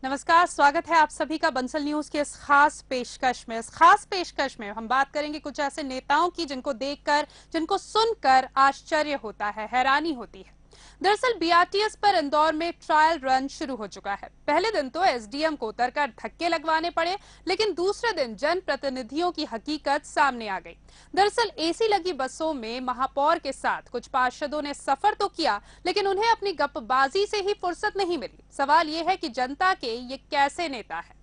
नमस्कार, स्वागत है आप सभी का बंसल न्यूज के इस खास पेशकश में। इस खास पेशकश में हम बात करेंगे कुछ ऐसे नेताओं की जिनको देखकर, जिनको सुनकर आश्चर्य होता है, हैरानी होती है। दरअसल बीआरटीएस पर इंदौर में ट्रायल रन शुरू हो चुका है। पहले दिन तो एसडीएम को उतरकर धक्के लगवाने पड़े, लेकिन दूसरे दिन जनप्रतिनिधियों की हकीकत सामने आ गई। दरअसल एसी लगी बसों में महापौर के साथ कुछ पार्षदों ने सफर तो किया, लेकिन उन्हें अपनी गपबाजी से ही फुर्सत नहीं मिली। सवाल ये है कि जनता के ये कैसे नेता है।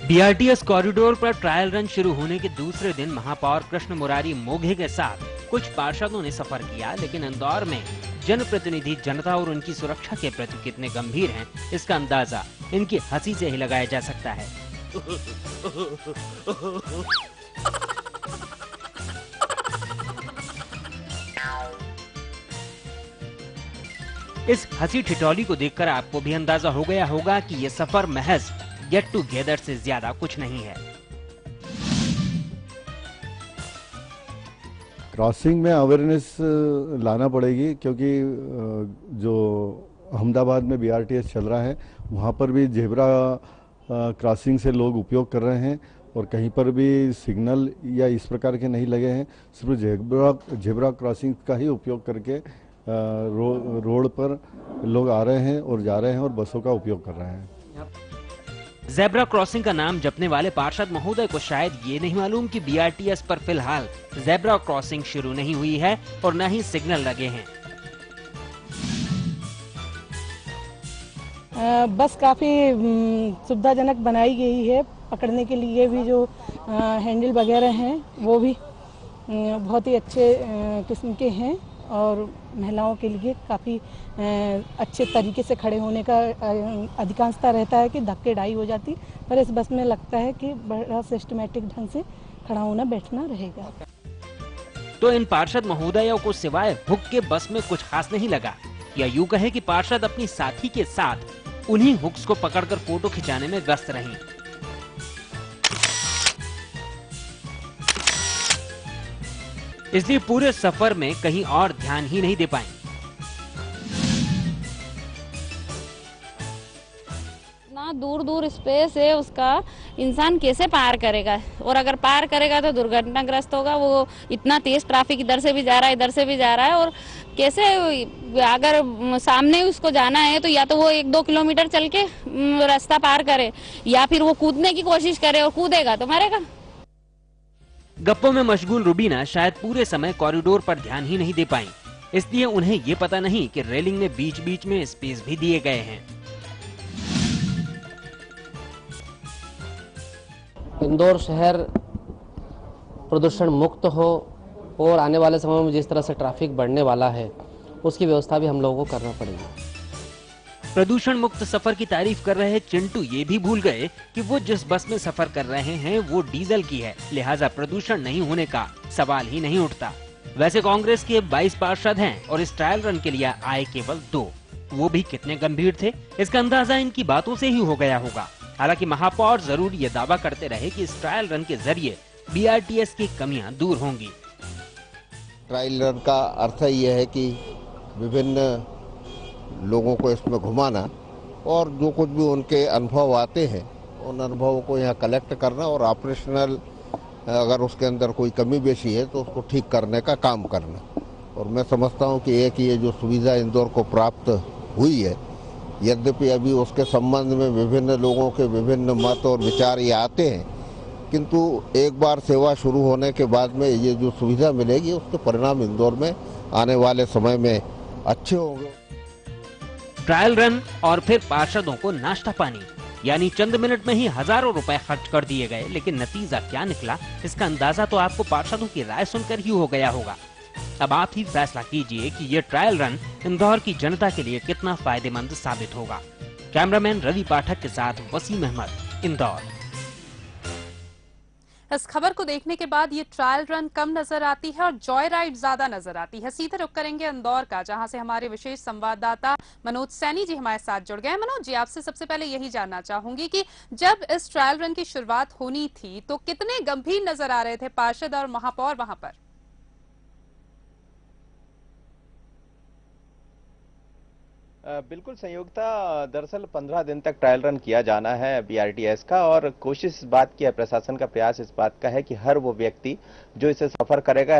बीआरटीएस कॉरिडोर पर ट्रायल रन शुरू होने के दूसरे दिन महापौर कृष्ण मुरारी मोघे के साथ कुछ पार्षदों ने सफर किया, लेकिन इंदौर में जनप्रतिनिधि जनता और उनकी सुरक्षा के प्रति कितने गंभीर हैं, इसका अंदाजा इनकी हंसी से ही लगाया जा सकता है। इस हंसी ठिठोली को देखकर आपको भी अंदाजा हो गया होगा कि ये सफर महज गेट टुगेदर से ज्यादा कुछ नहीं है। क्रॉसिंग में अवेयरनेस लाना पड़ेगी, क्योंकि जो अहमदाबाद में बीआरटीएस चल रहा है वहाँ पर भी जेब्रा क्रॉसिंग से लोग उपयोग कर रहे हैं और कहीं पर भी सिग्नल या इस प्रकार के नहीं लगे हैं। सिर्फ जेब्रा क्रॉसिंग का ही उपयोग करके रोड पर लोग आ रहे हैं और जा रहे हैं और बसों का उपयोग कर रहे हैं। ज़ेब्रा क्रॉसिंग का नाम जपने वाले पार्षद महोदय को शायद ये नहीं मालूम कि बीआरटीएस पर फिलहाल ज़ेब्रा क्रॉसिंग शुरू नहीं हुई है और न ही सिग्नल लगे हैं। बस काफ़ी सुविधाजनक बनाई गई है। पकड़ने के लिए भी जो हैंडल वगैरह हैं वो भी बहुत ही अच्छे किस्म के हैं और महिलाओं के लिए काफ़ी अच्छे तरीके से खड़े होने का अधिकांशता रहता है कि धक्के ढाई हो जाती, पर इस बस में लगता है कि बड़ा सिस्टमेटिक ढंग से खड़ा होना बैठना रहेगा। तो इन पार्षद महोदयों को सिवाय हुक के बस में कुछ खास नहीं लगा, या यूं कहे कि पार्षद अपनी साथी के साथ उन्हीं हुक्स को पकड़कर फोटो खिंचाने में व्यस्त रहीं। इसलिए पूरे सफर में कहीं और ध्यान ही नहीं दे पाए। ना दूर दूर स्पेस है उसका, इंसान कैसे पार करेगा, और अगर पार करेगा तो दुर्घटनाग्रस्त होगा। वो इतना तेज ट्रैफिक इधर से भी जा रहा है, इधर से भी जा रहा है, और कैसे अगर सामने उसको जाना है तो या तो वो 1-2 किलोमीटर चल के रास्ता पार करे, या फिर वो कूदने की कोशिश करे, और कूदेगा तो मरेगा। गप्पों में मशगूल रुबीना शायद पूरे समय कॉरिडोर पर ध्यान ही नहीं दे पाई, इसलिए उन्हें ये पता नहीं कि रेलिंग में बीच बीच में स्पेस भी दिए गए हैं। इंदौर शहर प्रदूषण मुक्त हो और आने वाले समय में जिस तरह से ट्रैफिक बढ़ने वाला है उसकी व्यवस्था भी हम लोगों को करना पड़ेगी। प्रदूषण मुक्त सफर की तारीफ कर रहे चिंटू ये भी भूल गए कि वो जिस बस में सफर कर रहे हैं वो डीजल की है, लिहाजा प्रदूषण नहीं होने का सवाल ही नहीं उठता। वैसे कांग्रेस के 22 पार्षद हैं और इस ट्रायल रन के लिए आए केवल 2। वो भी कितने गंभीर थे, इसका अंदाजा इनकी बातों से ही हो गया होगा। हालांकि महापौर जरूर ये दावा करते रहे कि इस ट्रायल रन के जरिए बीआरटीएस की कमियां दूर होंगी। ट्रायल रन का अर्थ यह है कि विभिन्न लोगों को इसमें घुमाना और जो कुछ भी उनके अनुभव आते हैं उन अनुभवों को यहाँ कलेक्ट करना और ऑपरेशनल अगर उसके अंदर कोई कमी बेशी है तो उसको ठीक करने का काम करना। और मैं समझता हूँ कि एक ये जो सुविधा इंदौर को प्राप्त हुई है, यद्यपि अभी उसके संबंध में विभिन्न लोगों के विभिन्न मत और विचार ये आते हैं, किंतु एक बार सेवा शुरू होने के बाद में ये जो सुविधा मिलेगी उसके परिणाम इंदौर में आने वाले समय में अच्छे होंगे। ट्रायल रन और फिर पार्षदों को नाश्ता पानी, यानी चंद मिनट में ही हजारों रुपए खर्च कर दिए गए, लेकिन नतीजा क्या निकला इसका अंदाजा तो आपको पार्षदों की राय सुनकर ही हो गया होगा। अब आप ही फैसला कीजिए कि ये ट्रायल रन इंदौर की जनता के लिए कितना फायदेमंद साबित होगा। कैमरामैन रवि पाठक के साथ वसीम अहमद, इंदौर। इस खबर को देखने के बाद ये ट्रायल रन कम नजर आती है और जॉय राइड ज्यादा नजर आती है। सीधे रुख करेंगे इंदौर का, जहां से हमारे विशेष संवाददाता मनोज सैनी जी हमारे साथ जुड़ गए हैं। मनोज जी, आपसे सबसे पहले यही जानना चाहूंगी कि जब इस ट्रायल रन की शुरुआत होनी थी तो कितने गंभीर नजर आ रहे थे पार्षद और महापौर वहां पर? बिल्कुल संयोगता, दरअसल 15 दिन तक ट्रायल रन किया जाना है बीआरटीएस का, और कोशिश इस बात की है, प्रशासन का प्रयास इस बात का है कि हर वो व्यक्ति जो इसे सफर करेगा,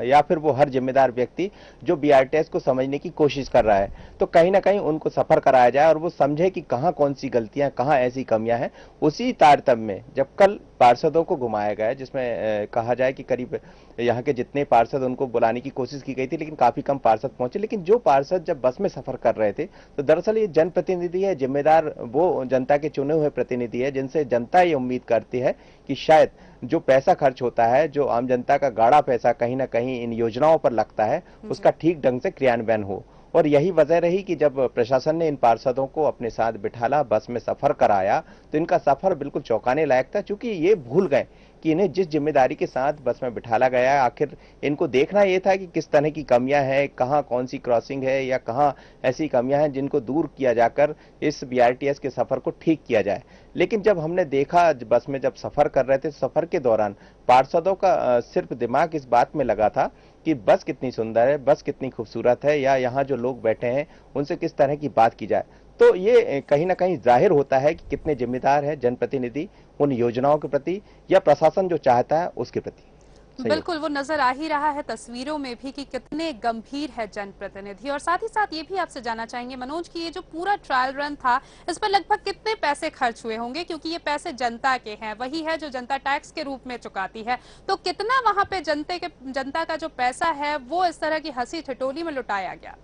या फिर वो हर जिम्मेदार व्यक्ति जो बीआरटीएस को समझने की कोशिश कर रहा है, तो कहीं ना कहीं उनको सफर कराया जाए और वो समझे कि कहाँ कौन सी गलतियां, कहाँ ऐसी कमियां हैं। उसी तारतम्य में जब कल पार्षदों को घुमाया गया, जिसमें कहा जाए कि करीब यहाँ के जितने पार्षद, उनको बुलाने की कोशिश की गई थी, लेकिन काफी कम पार्षद पहुंचे। लेकिन जो पार्षद जब बस में सफर कर रहे थे, तो दरअसल ये जनप्रतिनिधि है, जिम्मेदार वो जनता के चुने हुए प्रतिनिधि है, जिनसे जनता ये उम्मीद करती है कि शायद जो पैसा खर्च होता है, जो आम जनता का गाढ़ा पैसा कहीं ना कहीं इन योजनाओं पर लगता है, उसका ठीक ढंग से क्रियान्वयन हो। और यही वजह रही कि जब प्रशासन ने इन पार्षदों को अपने साथ बिठाला, बस में सफर कराया, तो इनका सफर बिल्कुल चौंकाने लायक था, क्योंकि ये भूल गए कि इन्हें जिस जिम्मेदारी के साथ बस में बिठाला गया है, आखिर इनको देखना यह था कि किस तरह की कमियां हैं, कहाँ कौन सी क्रॉसिंग है, या कहाँ ऐसी कमियां हैं जिनको दूर किया जाकर इस बीआरटीएस के सफर को ठीक किया जाए। लेकिन जब हमने देखा, बस में जब सफर कर रहे थे, सफर के दौरान पार्षदों का सिर्फ दिमाग इस बात में लगा था कि बस कितनी सुंदर है, बस कितनी खूबसूरत है, या यहाँ जो लोग बैठे हैं उनसे किस तरह की बात की जाए। तो ये कहीं ना कहीं जाहिर होता है कि कितने जिम्मेदार है जनप्रतिनिधि उन योजनाओं के प्रति, या प्रशासन जो चाहता है उसके प्रति। बिल्कुल, वो नजर आ ही रहा है तस्वीरों में भी कि कितने गंभीर है जनप्रतिनिधि। और साथ ही साथ ये भी आपसे जानना चाहेंगे मनोज कि ये जो पूरा ट्रायल रन था, इस पर लगभग कितने पैसे खर्च हुए होंगे, क्योंकि ये पैसे जनता के हैं, वही है जो जनता टैक्स के रूप में चुकाती है। तो कितना वहां पे जनता का जो पैसा है वो इस तरह की हंसी ठिठोली में लुटाया गया?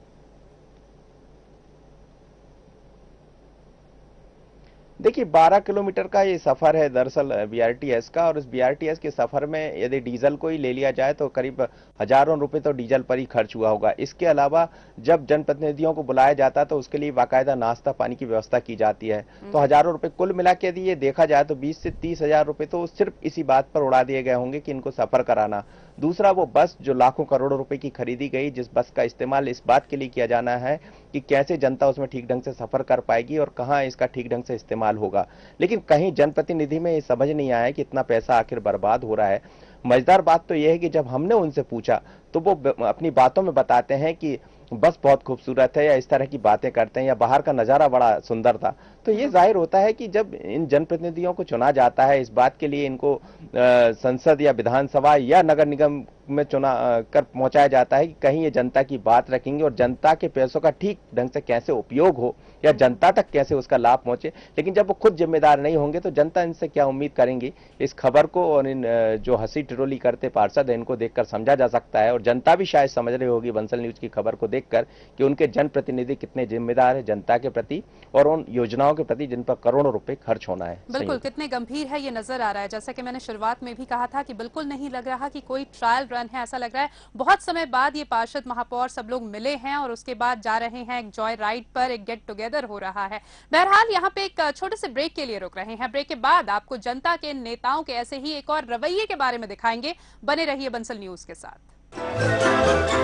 देखिए, 12 किलोमीटर का ये सफर है दरअसल बीआरटीएस का, और इस बीआरटीएस के सफर में यदि डीजल को ही ले लिया जाए तो करीब हजारों रुपए तो डीजल पर ही खर्च हुआ होगा। इसके अलावा जब जनप्रतिनिधियों को बुलाया जाता है तो उसके लिए बाकायदा नाश्ता पानी की व्यवस्था की जाती है, तो हजारों रुपए कुल मिला के यदि ये देखा जाए तो 20 से 30 हजार रुपए तो सिर्फ इसी बात पर उड़ा दिए गए होंगे कि इनको सफर कराना। दूसरा, वो बस जो लाखों करोड़ों रुपए की खरीदी गई, जिस बस का इस्तेमाल इस बात के लिए किया जाना है कि कैसे जनता उसमें ठीक ढंग से सफर कर पाएगी और कहाँ इसका ठीक ढंग से इस्तेमाल होगा। लेकिन कहीं जनप्रतिनिधि में ये समझ नहीं आया कि इतना पैसा आखिर बर्बाद हो रहा है। मजेदार बात तो यह है कि जब हमने उनसे पूछा तो वो अपनी बातों में बताते हैं कि बस बहुत खूबसूरत है, या इस तरह की बातें करते हैं, या बाहर का नजारा बड़ा सुंदर था। तो ये जाहिर होता है कि जब इन जनप्रतिनिधियों को चुना जाता है, इस बात के लिए इनको संसद या विधानसभा या नगर निगम में चुना कर पहुंचाया जाता है कि कहीं ये जनता की बात रखेंगे और जनता के पैसों का ठीक ढंग से कैसे उपयोग हो, या जनता तक कैसे उसका लाभ पहुंचे। लेकिन जब वो खुद जिम्मेदार नहीं होंगे तो जनता इनसे क्या उम्मीद करेंगी। इस खबर को और इन जो हंसी टिटोली करते पार्षद है, इनको देखकर समझा जा सकता है, और जनता भी शायद समझ रही होगी बंसल न्यूज की खबर को देखकर कि उनके जनप्रतिनिधि कितने जिम्मेदार है जनता के प्रति और उन योजनाओं के प्रति जिन पर करोड़ों रुपए खर्च होना है। बिल्कुल, कितने गंभीर है ये नजर आ रहा है। जैसा कि मैंने शुरुआत में भी कहा था कि बिल्कुल नहीं लग रहा कि कोई ट्रायल रन है, ऐसा लग रहा है बहुत समय बाद ये पार्षद, महापौर सब लोग मिले हैं और उसके बाद जा रहे हैं एक जॉय राइड पर, एक गेट टुगेदर हो रहा है। बहरहाल यहाँ पे एक छोटे से ब्रेक के लिए रुक रहे हैं। ब्रेक के बाद आपको जनता के नेताओं के ऐसे ही एक और रवैये के बारे में दिखाएंगे। बने रहिए बंसल न्यूज के साथ।